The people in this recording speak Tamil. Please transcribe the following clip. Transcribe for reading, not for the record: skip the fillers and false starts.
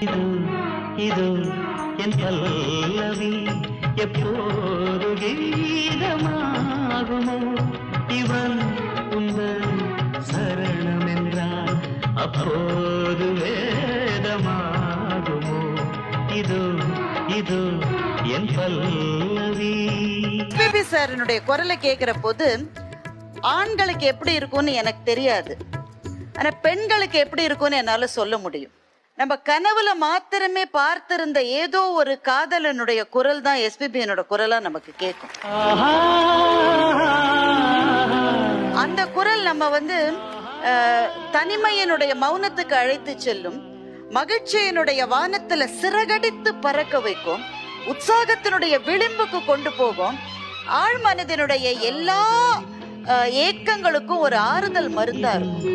இது இது என் பல்லவி எப்போது கீதமாகுமோ இவன் உந்தன் சரணம் என்றால் அப்போது வேதமாகுமோ இது இது என் பல்லவி. எஸ்பிபி சாரினுடைய குரலை கேட்கிற போது ஆண்களுக்கு எப்படி இருக்கும்னு எனக்கு தெரியாது, ஆனா பெண்களுக்கு எப்படி இருக்கும்னு என்னால சொல்ல முடியும். நம்ம கனவுல மாத்திரமே பார்த்திருந்த ஏதோ ஒரு காதலனுடைய குரல் தான் எஸ்பிபியினோட குரலா நமக்கு கேட்கும். அந்த குரல் நம்ம தனிமையினுடைய மௌனத்துக்கு அழைத்து செல்லும், மகிழ்ச்சியினுடைய வானத்துல சிறகடித்து பறக்க வைக்கும், உற்சாகத்தினுடைய விளிம்புக்கு கொண்டு போகும், ஆழ் மனதினுடைய எல்லா ஏக்கங்களுக்கும் ஒரு ஆறுதல் மருந்தா இருக்கும்.